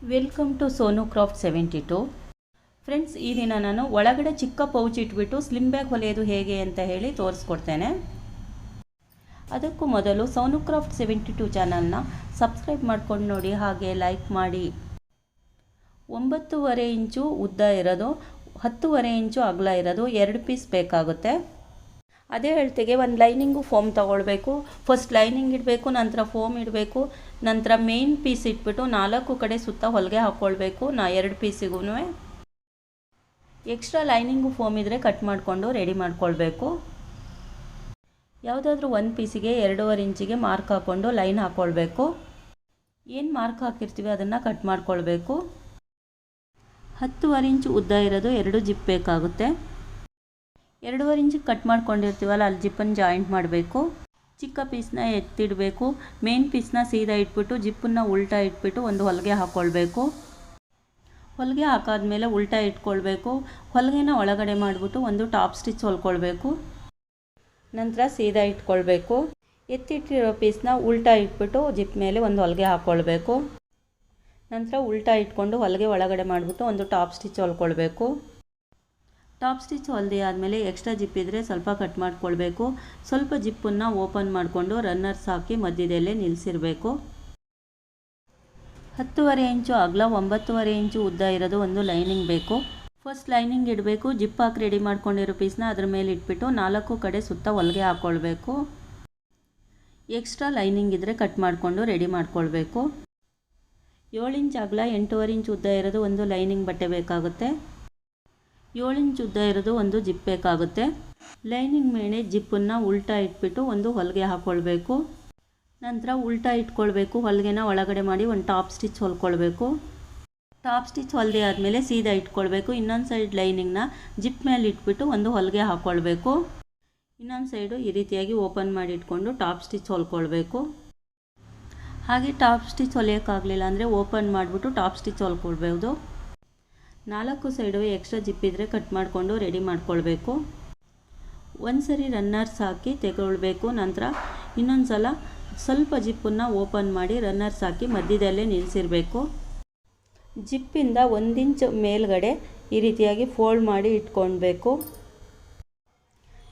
Welcome to Sonu craft 72. Friends, ಈ ದಿನ ನಾನು ಒಳಗಡೆ ಚಿಕ್ಕ ಪೌಚ್ ಇಟ್ಬಿಟ್ಟು ಸ್ಲಿಮ್ ಬ್ಯಾಗ್ ಹೊಲಿಯೋದು ಹೇಗೆ ಅಂತ ಹೇಳಿ ತೋರಿಸ್ಕೊಡ್ತೇನೆ. ಅದಕ್ಕೂ ಮೊದಲು ಸೋನು ಕ್ರಾಫ್ಟ್ 72 ಚಾನಲ್ನ ಸಬ್ಸ್ಕ್ರೈಬ್ ಮಾಡ್ಕೊಂಡು ನೋಡಿ, ಹಾಗೆ ಲೈಕ್ ಮಾಡಿ. 9.5 ಇಂಚು ಉದ್ದ ಇರೋದು, 10.5 ಇಂಚು ಅಗಲ ಇರೋದು 2 ಪೀಸ್ ಬೇಕಾಗುತ್ತೆ. ಅದೇ ಅಳತೆಗೆ ಒಂದು ಲೈನಿಂಗು ಫೋಮ್ ತೊಗೊಳ್ಬೇಕು. ಫಸ್ಟ್ ಲೈನಿಂಗ್ ಇಡಬೇಕು, ನಂತರ ಫೋಮ್ ಇಡಬೇಕು, ನಂತರ ಮೇನ್ ಪೀಸ್ ಇಟ್ಬಿಟ್ಟು 4 ಕಡೆ ಸುತ್ತ ಹೊಲಿಗೆ ಹಾಕ್ಕೊಳ್ಬೇಕು. 2 ಪೀಸಿಗೂ ಎಕ್ಸ್ಟ್ರಾ ಲೈನಿಂಗು ಫೋಮ್ ಇದ್ದರೆ ಕಟ್ ಮಾಡಿಕೊಂಡು ರೆಡಿ ಮಾಡ್ಕೊಳ್ಬೇಕು. ಯಾವುದಾದ್ರೂ ಒಂದು ಪೀಸಿಗೆ 2.5 ಇಂಚಿಗೆ ಮಾರ್ಕ್ ಹಾಕ್ಕೊಂಡು ಲೈನ್ ಹಾಕ್ಕೊಳ್ಬೇಕು. ಏನು ಮಾರ್ಕ್ ಹಾಕಿರ್ತೀವಿ ಅದನ್ನು ಕಟ್ ಮಾಡ್ಕೊಳ್ಬೇಕು. 10.5 ಇಂಚು ಉದ್ದ ಇರೋದು 2 ಜಿಪ್ ಬೇಕಾಗುತ್ತೆ. 2.5 ಇಂಚಿಗೆ ಕಟ್ ಮಾಡ್ಕೊಂಡಿರ್ತೀವಲ್ಲ, ಅಲ್ಲಿ ಜಿಪ್ಪನ್ನು ಜಾಯಿಂಟ್ ಮಾಡಬೇಕು. ಚಿಕ್ಕ ಪೀಸ್ನ ಎತ್ತಿಡಬೇಕು. ಮೇನ್ ಪೀಸ್ನ ಸೀದಾ ಇಟ್ಬಿಟ್ಟು ಜಿಪ್ಪನ್ನು ಉಲ್ಟಾ ಇಟ್ಬಿಟ್ಟು ಒಂದು ಹೊಲಿಗೆ ಹಾಕ್ಕೊಳ್ಬೇಕು. ಹೊಲಿಗೆ ಹಾಕಾದ್ಮೇಲೆ ಉಲ್ಟಾ ಇಟ್ಕೊಳ್ಬೇಕು. ಹೊಲಿಗೆನ ಒಳಗಡೆ ಮಾಡಿಬಿಟ್ಟು ಒಂದು ಟಾಪ್ ಸ್ಟಿಚ್ ಹೊಲ್ಕೊಳ್ಬೇಕು. ನಂತರ ಸೀದಾ ಇಟ್ಕೊಳ್ಬೇಕು. ಎತ್ತಿಟ್ಟಿರೋ ಪೀಸ್ನ ಉಲ್ಟಾ ಇಟ್ಬಿಟ್ಟು ಜಿಪ್ ಮೇಲೆ ಒಂದು ಹೊಲಿಗೆ ಹಾಕ್ಕೊಳ್ಬೇಕು. ನಂತರ ಉಲ್ಟಾ ಇಟ್ಕೊಂಡು ಹೊಲಿಗೆ ಒಳಗಡೆ ಮಾಡಿಬಿಟ್ಟು ಒಂದು ಟಾಪ್ ಸ್ಟಿಚ್ ಹೊಲ್ಕೊಳ್ಬೇಕು. ಟಾಪ್ ಸ್ಟಿಚ್ ಹೊಲಿದೆ ಆದಮೇಲೆ ಎಕ್ಸ್ಟ್ರಾ ಜಿಪ್ ಇದ್ದರೆ ಸ್ವಲ್ಪ ಕಟ್ ಮಾಡ್ಕೊಳ್ಬೇಕು. ಸ್ವಲ್ಪ ಜಿಪ್ಪನ್ನು ಓಪನ್ ಮಾಡಿಕೊಂಡು ರನ್ನರ್ಸ್ ಹಾಕಿ ಮಧ್ಯದಲ್ಲೇ ನಿಲ್ಲಿಸಿರಬೇಕು. 10.5 ಇಂಚು ಅಗಲ, 9.5 ಇಂಚು ಉದ್ದ ಇರೋದು ಒಂದು ಲೈನಿಂಗ್ ಬೇಕು. ಫಸ್ಟ್ ಲೈನಿಂಗ್ ಇಡಬೇಕು. ಜಿಪ್ ಹಾಕಿ ರೆಡಿ ಮಾಡ್ಕೊಂಡಿರೋ ಪೀಸ್ನ ಅದ್ರ ಮೇಲೆ ಇಟ್ಬಿಟ್ಟು 4 ಕಡೆ ಸುತ್ತ ಹೊಲಿಗೆ ಹಾಕ್ಕೊಳ್ಬೇಕು. ಎಕ್ಸ್ಟ್ರಾ ಲೈನಿಂಗ್ ಇದ್ದರೆ ಕಟ್ ಮಾಡಿಕೊಂಡು ರೆಡಿ ಮಾಡ್ಕೊಳ್ಬೇಕು. 7 ಇಂಚ್ ಅಗಲ, 8.5 ಇಂಚು ಉದ್ದ ಇರೋದು ಒಂದು ಲೈನಿಂಗ್ ಬಟ್ಟೆ ಬೇಕಾಗುತ್ತೆ. 7 ಇಂಚ್ ಉದ್ದ ಇರೋದು ಒಂದು ಜಿಪ್ ಬೇಕಾಗುತ್ತೆ. ಲೈನಿಂಗ್ ಮೇಲೆ ಜಿಪ್ಪನ್ನು ಉಲ್ಟಾ ಇಟ್ಬಿಟ್ಟು ಒಂದು ಹೊಲಿಗೆ ಹಾಕ್ಕೊಳ್ಬೇಕು. ನಂತರ ಉಲ್ಟಾ ಇಟ್ಕೊಳ್ಬೇಕು. ಹೊಲಿಗೆನ ಒಳಗಡೆ ಮಾಡಿ ಒಂದು ಟಾಪ್ ಸ್ಟಿಚ್ ಹೊಲ್ಕೊಳ್ಬೇಕು. ಟಾಪ್ ಸ್ಟಿಚ್ ಹೊಲಿದೆ ಆದಮೇಲೆ ಸೀದಾ ಇಟ್ಕೊಳ್ಬೇಕು. ಇನ್ನೊಂದು ಸೈಡ್ ಲೈನಿಂಗ್ನ ಜಿಪ್ ಮೇಲೆ ಇಟ್ಬಿಟ್ಟು ಒಂದು ಹೊಲಿಗೆ ಹಾಕ್ಕೊಳ್ಬೇಕು. ಇನ್ನೊಂದು ಸೈಡು ಈ ರೀತಿಯಾಗಿ ಓಪನ್ ಮಾಡಿ ಇಟ್ಕೊಂಡು ಟಾಪ್ ಸ್ಟಿಚ್ ಹೊಲ್ಕೊಳ್ಬೇಕು. ಹಾಗೆ ಟಾಪ್ ಸ್ಟಿಚ್ ಹೊಲಿಯೋಕ್ಕಾಗಲಿಲ್ಲ ಅಂದರೆ ಓಪನ್ ಮಾಡಿಬಿಟ್ಟು ಟಾಪ್ ಸ್ಟಿಚ್ ಹೊಲ್ಕೊಳ್ಬೋದು. 4 ಸೈಡು ಎಕ್ಸ್ಟ್ರಾ ಜಿಪ್ ಇದ್ದರೆ ಕಟ್ ಮಾಡಿಕೊಂಡು ರೆಡಿ ಮಾಡ್ಕೊಳ್ಬೇಕು. ಒಂದು ಸರಿ ರನ್ನರ್ಸ್ ಹಾಕಿ ತೆಗೊಳ್ಬೇಕು. ನಂತರ ಇನ್ನೊಂದು ಸಲ ಸ್ವಲ್ಪ ಜಿಪ್ಪನ್ನು ಓಪನ್ ಮಾಡಿ ರನ್ನರ್ಸ್ ಹಾಕಿ ಮಧ್ಯದಲ್ಲೇ ನಿಲ್ಲಿಸಿರಬೇಕು. ಜಿಪ್ಪಿಂದ 1 ಇಂಚ್ ಮೇಲ್ಗಡೆ ಈ ರೀತಿಯಾಗಿ ಫೋಲ್ಡ್ ಮಾಡಿ ಇಟ್ಕೊಳ್ಬೇಕು.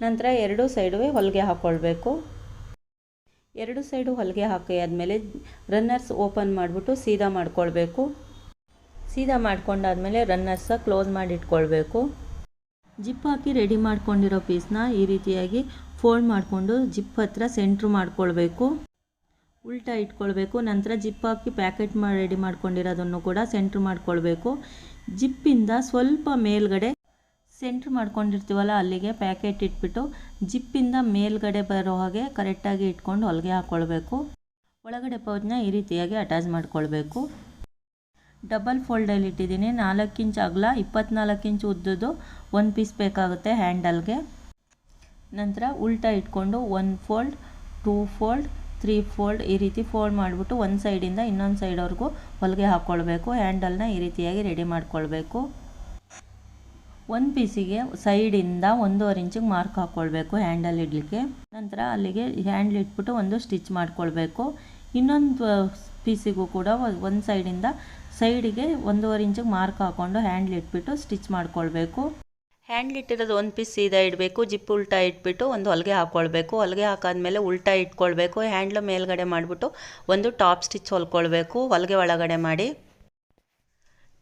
ನಂತರ 2 ಸೈಡು ಹೊಲಿಗೆ ಹಾಕ್ಕೊಳ್ಬೇಕು. 2 ಸೈಡು ಹೊಲಿಗೆ ಹಾಕಿ ಆದಮೇಲೆ ರನ್ನರ್ಸ್ ಓಪನ್ ಮಾಡಿಬಿಟ್ಟು ಸೀದಾ ಮಾಡ್ಕೊಳ್ಬೇಕು. ಸೀದಾ ಮಾಡ್ಕೊಂಡಾದ್ಮೇಲೆ ರನ್ನರ್ಸ ಕ್ಲೋಸ್ ಮಾಡಿ ಇಟ್ಕೊಳ್ಬೇಕು. ಜಿಪ್ ಹಾಕಿ ರೆಡಿ ಮಾಡ್ಕೊಂಡಿರೋ ಪೀಸ್ನ ಈ ರೀತಿಯಾಗಿ ಫೋಲ್ಡ್ ಮಾಡಿಕೊಂಡು ಜಿಪ್ ಹತ್ರ ಸೆಂಟ್ರ್ ಮಾಡ್ಕೊಳ್ಬೇಕು. ಉಲ್ಟಾ ಇಟ್ಕೊಳ್ಬೇಕು. ನಂತರ ಜಿಪ್ ಹಾಕಿ ಪ್ಯಾಕೆಟ್ ಮಾಡಿ ರೆಡಿ ಮಾಡ್ಕೊಂಡಿರೋದನ್ನು ಕೂಡ ಸೆಂಟ್ರ್ ಮಾಡ್ಕೊಳ್ಬೇಕು. ಜಿಪ್ಪಿಂದ ಸ್ವಲ್ಪ ಮೇಲ್ಗಡೆ ಸೆಂಟ್ರ್ ಮಾಡ್ಕೊಂಡಿರ್ತೀವಲ್ಲ ಅಲ್ಲಿಗೆ ಪ್ಯಾಕೆಟ್ ಇಟ್ಬಿಟ್ಟು ಜಿಪ್ಪಿಂದ ಮೇಲ್ಗಡೆ ಬರೋ ಹಾಗೆ ಕರೆಕ್ಟಾಗಿ ಇಟ್ಕೊಂಡು ಹೊಲಿಗೆ ಹಾಕ್ಕೊಳ್ಬೇಕು. ಒಳಗಡೆ ಪೌಚ್ನ ಈ ರೀತಿಯಾಗಿ ಅಟ್ಯಾಚ್ ಮಾಡ್ಕೊಳ್ಬೇಕು. ಡಬಲ್ ಫೋಲ್ಡಲ್ಲಿ ಇಟ್ಟಿದ್ದೀನಿ. 4 ಇಂಚ್ ಅಗಲ, 24 ಇಂಚು ಉದ್ದದ್ದು ಒಂದು ಪೀಸ್ ಬೇಕಾಗುತ್ತೆ ಹ್ಯಾಂಡಲ್ಗೆ. ನಂತರ ಉಲ್ಟಾ ಇಟ್ಕೊಂಡು 1 ಫೋಲ್ಡ್, 2 ಫೋಲ್ಡ್, 3 ಫೋಲ್ಡ್ ಈ ರೀತಿ ಫೋಲ್ಡ್ ಮಾಡಿಬಿಟ್ಟು ಒಂದು ಸೈಡಿಂದ ಇನ್ನೊಂದು ಸೈಡ್ವರೆಗೂ ಹೊಲಿಗೆ ಹಾಕ್ಕೊಳ್ಬೇಕು. ಹ್ಯಾಂಡಲ್ನ ಈ ರೀತಿಯಾಗಿ ರೆಡಿ ಮಾಡ್ಕೊಳ್ಬೇಕು. ಒಂದು ಪೀಸಿಗೆ ಸೈಡಿಂದ 1.5 ಇಂಚಿಗೆ ಮಾರ್ಕ್ ಹಾಕ್ಕೊಳ್ಬೇಕು ಹ್ಯಾಂಡಲ್ ಇಡಲಿಕ್ಕೆ. ನಂತರ ಅಲ್ಲಿಗೆ ಹ್ಯಾಂಡಲ್ ಇಟ್ಬಿಟ್ಟು ಒಂದು ಸ್ಟಿಚ್ ಮಾಡ್ಕೊಳ್ಬೇಕು. ಇನ್ನೊಂದು ಪೀಸಿಗೂ ಕೂಡ ಒಂದು ಸೈಡಿಗೆ 1.5 ಇಂಚಿಗೆ ಮಾರ್ಕ್ ಹಾಕ್ಕೊಂಡು ಹ್ಯಾಂಡ್ಲ್ ಇಟ್ಬಿಟ್ಟು ಸ್ಟಿಚ್ ಮಾಡ್ಕೊಳ್ಬೇಕು. ಹ್ಯಾಂಡ್ಲ್ ಇಟ್ಟಿರೋದು ಒಂದು ಪೀಸ್ ಸೀದಾ ಇಡಬೇಕು. ಜಿಪ್ ಉಲ್ಟಾ ಇಟ್ಬಿಟ್ಟು ಒಂದು ಹೊಲಿಗೆ ಹಾಕ್ಕೊಳ್ಬೇಕು. ಹೊಲಿಗೆ ಹಾಕಾದ್ಮೇಲೆ ಉಲ್ಟಾ ಇಟ್ಕೊಳ್ಬೇಕು. ಹ್ಯಾಂಡ್ಲ್ ಮೇಲ್ಗಡೆ ಮಾಡಿಬಿಟ್ಟು ಒಂದು ಟಾಪ್ ಸ್ಟಿಚ್ ಹೊಲ್ಕೊಳ್ಬೇಕು. ಹೊಲಿಗೆ ಒಳಗಡೆ ಮಾಡಿ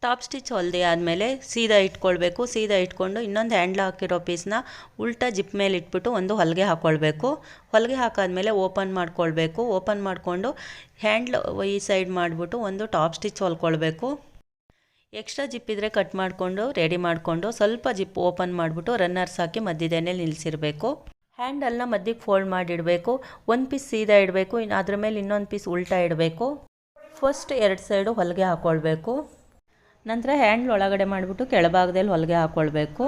ಟಾಪ್ ಸ್ಟಿಚ್ ಹೊಲಿದೆ ಆದಮೇಲೆ ಸೀದಾ ಇಟ್ಕೊಳ್ಬೇಕು. ಸೀದಾ ಇಟ್ಕೊಂಡು ಇನ್ನೊಂದು ಹ್ಯಾಂಡ್ಲ್ ಹಾಕಿರೋ ಪೀಸ್ನ ಉಲ್ಟಾ ಜಿಪ್ ಮೇಲೆ ಇಟ್ಬಿಟ್ಟು ಒಂದು ಹೊಲಿಗೆ ಹಾಕ್ಕೊಳ್ಬೇಕು. ಹೊಲಿಗೆ ಹಾಕಾದ್ಮೇಲೆ ಓಪನ್ ಮಾಡ್ಕೊಳ್ಬೇಕು. ಓಪನ್ ಮಾಡಿಕೊಂಡು ಹ್ಯಾಂಡ್ಲ್ ಈ ಸೈಡ್ ಮಾಡಿಬಿಟ್ಟು ಒಂದು ಟಾಪ್ ಸ್ಟಿಚ್ ಹೊಲ್ಕೊಳ್ಬೇಕು. ಎಕ್ಸ್ಟ್ರಾ ಜಿಪ್ ಇದ್ದರೆ ಕಟ್ ಮಾಡಿಕೊಂಡು ರೆಡಿ ಮಾಡಿಕೊಂಡು ಸ್ವಲ್ಪ ಜಿಪ್ ಓಪನ್ ಮಾಡಿಬಿಟ್ಟು ರನ್ನರ್ಸ್ ಹಾಕಿ ಮಧ್ಯದಲ್ಲೇ ನಿಲ್ಲಿಸಿರಬೇಕು. ಹ್ಯಾಂಡಲ್ನ ಮಧ್ಯಕ್ಕೆ ಫೋಲ್ಡ್ ಮಾಡಿಡಬೇಕು. ಒಂದು ಪೀಸ್ ಸೀದಾ ಇಡಬೇಕು. ಅದ್ರ ಮೇಲೆ ಇನ್ನೊಂದು ಪೀಸ್ ಉಲ್ಟಾ ಇಡಬೇಕು. ಫಸ್ಟ್ 2 ಸೈಡು ಹೊಲಿಗೆ ಹಾಕ್ಕೊಳ್ಬೇಕು. ನಂತರ ಹ್ಯಾಂಡ್ಲ್ ಒಳಗಡೆ ಮಾಡಿಬಿಟ್ಟು ಕೆಳಭಾಗದಲ್ಲಿ ಹೊಲಿಗೆ ಹಾಕ್ಕೊಳ್ಬೇಕು.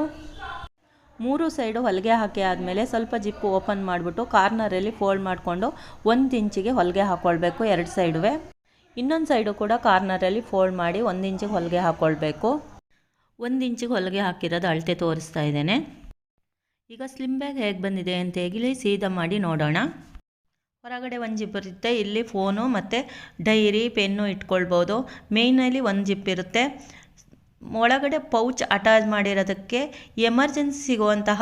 3 ಸೈಡು ಹೊಲಿಗೆ ಹಾಕಿ ಆದಮೇಲೆ ಸ್ವಲ್ಪ ಜಿಪ್ಪು ಓಪನ್ ಮಾಡಿಬಿಟ್ಟು ಕಾರ್ನರಲ್ಲಿ ಫೋಲ್ಡ್ ಮಾಡಿಕೊಂಡು 1 ಇಂಚಿಗೆ ಹೊಲಿಗೆ ಹಾಕ್ಕೊಳ್ಬೇಕು 2 ಸೈಡುವೆ. ಇನ್ನೊಂದು ಸೈಡು ಕೂಡ ಕಾರ್ನರಲ್ಲಿ ಫೋಲ್ಡ್ ಮಾಡಿ 1 ಇಂಚಿಗೆ ಹೊಲಿಗೆ ಹಾಕ್ಕೊಳ್ಬೇಕು. 1 ಇಂಚಿಗೆ ಹೊಲಿಗೆ ಹಾಕಿರೋದು ಅಳತೆ ತೋರಿಸ್ತಾ ಇದ್ದೇನೆ. ಈಗ ಸ್ಲಿಮ್ ಬ್ಯಾಗ್ ಹೇಗೆ ಬಂದಿದೆ ಅಂತ ಹೇಳಿ ಸೀದಾ ಮಾಡಿ ನೋಡೋಣ. ಹೊರಗಡೆ ಒಂದು ಜಿಪ್ ಇರುತ್ತೆ, ಇಲ್ಲಿ ಫೋನು ಮತ್ತು ಡೈರಿ ಪೆನ್ನು ಇಟ್ಕೊಳ್ಬೋದು. ಮೇಯ್ನಲ್ಲಿ ಒಂದು ಜಿಪ್ ಇರುತ್ತೆ. ಒಳಗಡೆ ಪೌಚ್ ಅಟ್ಯಾಚ್ ಮಾಡಿರೋದಕ್ಕೆ ಎಮರ್ಜೆನ್ಸಿ ಸಿಗುವಂತಹ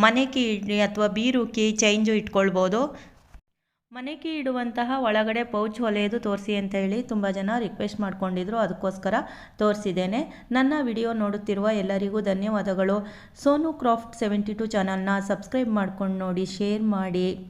ಮನೆ ಕೀ ಅಥವಾ ಬೀರು ಕೀ ಚೇಂಜು ಇಟ್ಕೊಳ್ಬೋದು. ಮನೆ ಕೀ ಇಡುವಂತಹ ಒಳಗಡೆ ಪೌಚ್ ಹೊಲೆಯೋದು ತೋರಿಸಿ ಅಂತ ಹೇಳಿ ತುಂಬ ಜನ ರಿಕ್ವೆಸ್ಟ್ ಮಾಡ್ಕೊಂಡಿದ್ರು, ಅದಕ್ಕೋಸ್ಕರ ತೋರಿಸಿದ್ದೇನೆ. ನನ್ನ ವಿಡಿಯೋ ನೋಡುತ್ತಿರುವ ಎಲ್ಲರಿಗೂ ಧನ್ಯವಾದಗಳು. ಸೋನು ಕ್ರಾಫ್ಟ್ 72 ಚಾನಲ್ನ ಸಬ್ಸ್ಕ್ರೈಬ್ ಮಾಡ್ಕೊಂಡು ನೋಡಿ, ಶೇರ್ ಮಾಡಿ.